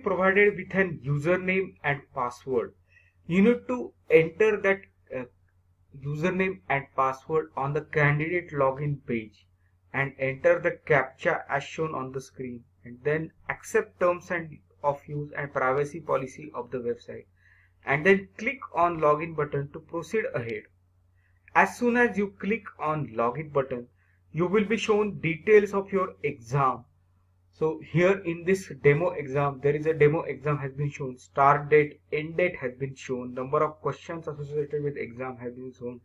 provided with an username and password. You need to enter that uh, username and password on the candidate login page and enter the captcha as shown on the screen, and then accept terms and of use and privacy policy of the website, and then click on login button to proceed ahead. As soon as you click on login button, you will be shown details of your exam. So here in this demo exam, there is a demo exam has been shown, start date, end date has been shown, number of questions associated with exam has been shown,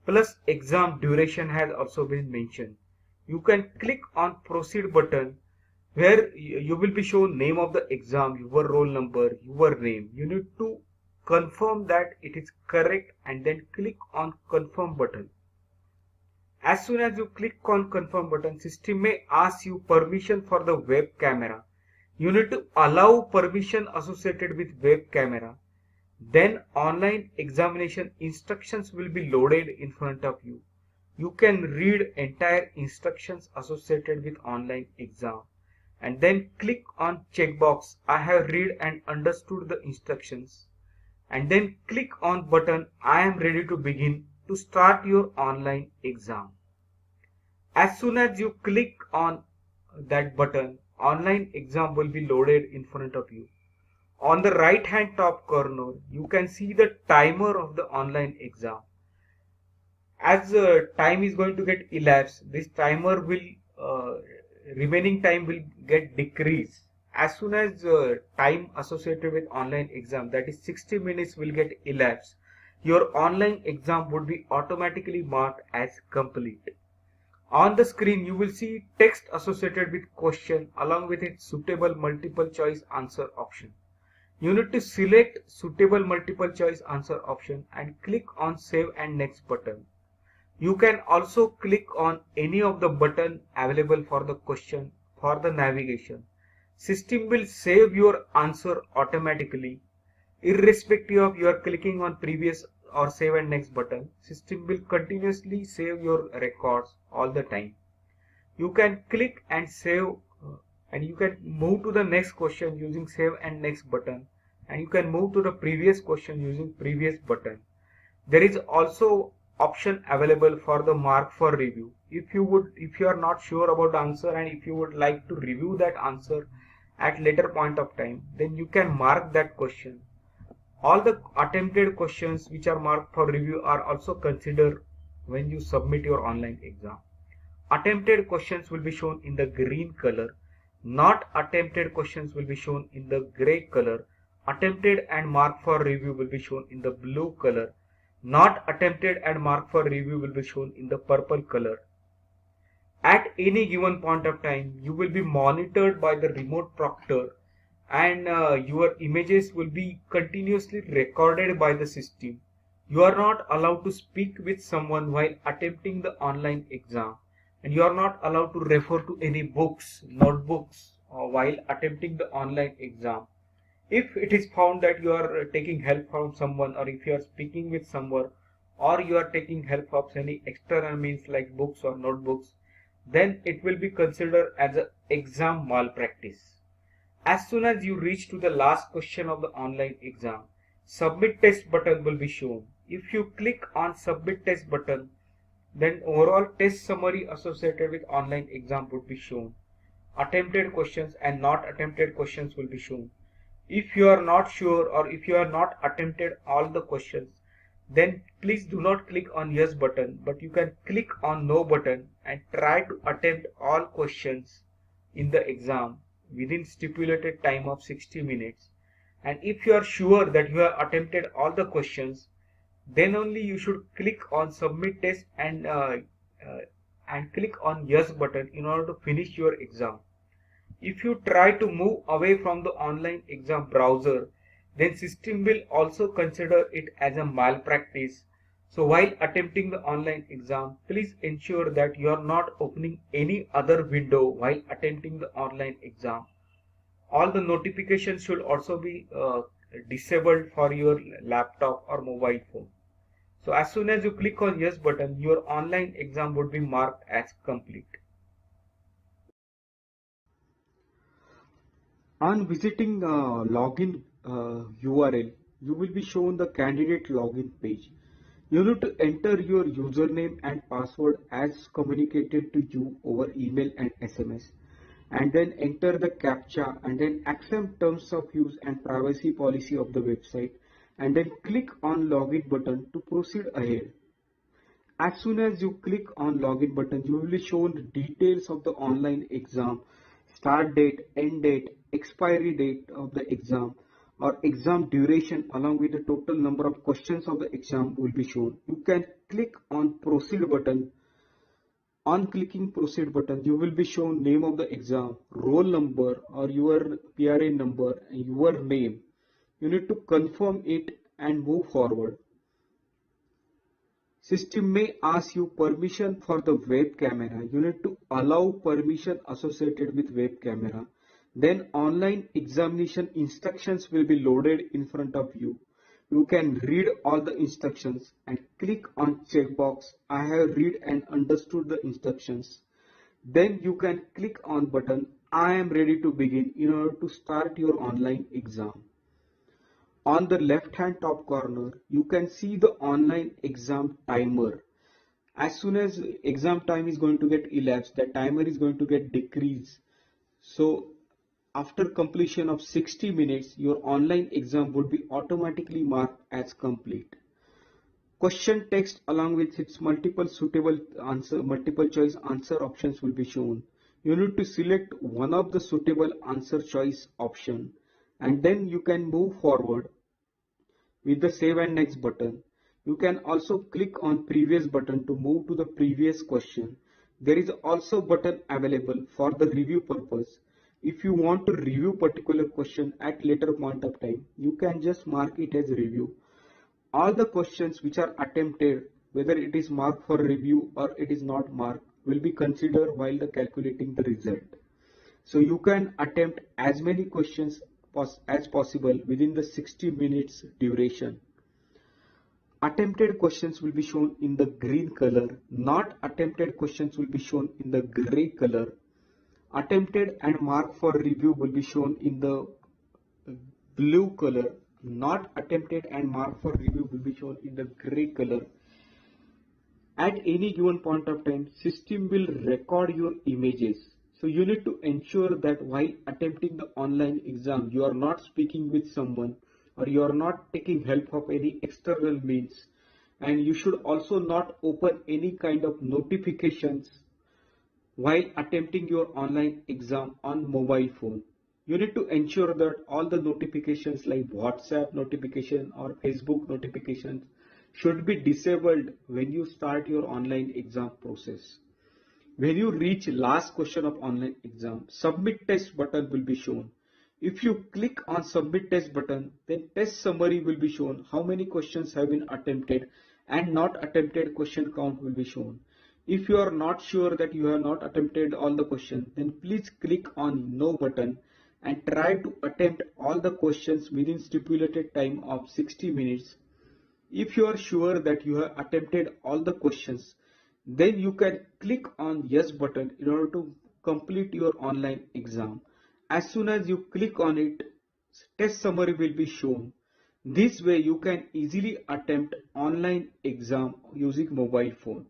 plus exam duration has also been mentioned. You can click on proceed button where you will be shown name of the exam, your roll number, your name. You need to confirm that it is correct and then click on confirm button. As soon as you click on confirm button, system may ask you permission for the web camera. You need to allow permission associated with web camera. Then online examination instructions will be loaded in front of you. You can read entire instructions associated with online exam and then click on checkbox I have read and understood the instructions, and then click on button I am ready to begin to start your online exam. As soon as you click on that button, online exam will be loaded in front of you. On the right hand top corner, you can see the timer of the online exam. As time is going to get elapsed, this timer will remaining time will get decreased. As soon as time associated with online exam, that is 60 minutes, will get elapsed, your online exam would be automatically marked as complete. On the screen, you will see text associated with question along with its suitable multiple choice answer option. You need to select suitable multiple choice answer option and click on save and next button. You can also click on any of the button available for the question for the navigation. System will save your answer automatically irrespective of you are clicking on previous or save and next button. System will continuously save your records all the time. You can click and save and you can move to the next question using save and next button, and you can move to the previous question using previous button. There is also option available for the mark for review. If you are not sure about the answer and if you would like to review that answer at later point of time, then you can mark that question. All the attempted questions which are marked for review are also considered when you submit your online exam. Attempted questions will be shown in the green color. Not attempted questions will be shown in the gray color. Attempted and marked for review will be shown in the blue color. Not attempted and marked for review will be shown in the purple color. At any given point of time, you will be monitored by the remote proctor, and your images will be continuously recorded by the system. You are not allowed to speak with someone while attempting the online exam, and you are not allowed to refer to any books, notebooks while attempting the online exam. If it is found that you are taking help from someone, or if you are speaking with someone, or you are taking help of any external means like books or notebooks, then it will be considered as an exam malpractice. As soon as you reach to the last question of the online exam, submit test button will be shown. If you click on submit test button, then overall test summary associated with online exam would be shown. Attempted questions and not attempted questions will be shown. If you are not sure or if you are not attempted all the questions, then please do not click on yes button, but you can click on no button and try to attempt all questions in the exam within stipulated time of 60 minutes. And if you are sure that you have attempted all the questions, then only you should click on submit test and click on yes button in order to finish your exam. If you try to move away from the online exam browser, then system will also consider it as a malpractice. So while attempting the online exam, please ensure that you are not opening any other window while attempting the online exam. All the notifications should also be disabled for your laptop or mobile phone. So as soon as you click on yes button, your online exam would be marked as complete. On visiting login URL, you will be shown the candidate login page. You need to enter your username and password as communicated to you over email and SMS, and then enter the CAPTCHA and then accept terms of use and privacy policy of the website, and then click on login button to proceed ahead. As soon as you click on login button, you will be shown details of the online exam, start date, end date, expiry date of the exam, or exam duration along with the total number of questions of the exam will be shown. You can click on proceed button. On clicking proceed button, you will be shown name of the exam, roll number or your PRA number, and your name. You need to confirm it and move forward. System may ask you permission for the web camera. You need to allow permission associated with web camera. Then online examination instructions will be loaded in front of you. You can read all the instructions and click on checkbox. I have read and understood the instructions. Then you can click on button I am ready to begin in order to start your online exam. On the left hand top corner, you can see the online exam timer. As soon as exam time is going to get elapsed, the timer is going to get decreased. So after completion of 60 minutes, your online exam would be automatically marked as complete. Question text along with its multiple suitable answer, multiple choice answer options will be shown. You need to select one of the suitable answer choice option, and then you can move forward with the save and next button. You can also click on previous button to move to the previous question. There is also button available for the review purpose. If you want to review particular question at later point of time, you can just mark it as review. All the questions which are attempted, whether it is marked for review or it is not marked, will be considered while the calculating the result. So you can attempt as many questions as possible within the 60 minutes duration. Attempted questions will be shown in the green color. Not attempted questions will be shown in the gray color. Attempted and marked for review will be shown in the blue color. Not attempted and marked for review will be shown in the gray color. At any given point of time, system will record your images. So you need to ensure that while attempting the online exam, you are not speaking with someone or you are not taking help of any external means. And you should also not open any kind of notifications while attempting your online exam on mobile phone. You need to ensure that all the notifications like WhatsApp notification or Facebook notifications should be disabled when you start your online exam process. When you reach last question of online exam, submit test button will be shown. If you click on submit test button, then test summary will be shown, how many questions have been attempted and not attempted question count will be shown. If you are not sure that you have not attempted all the questions, then please click on no button and try to attempt all the questions within stipulated time of 60 minutes. If you are sure that you have attempted all the questions, then you can click on yes button in order to complete your online exam. As soon as you click on it, test summary will be shown. This way you can easily attempt online exam using mobile phone.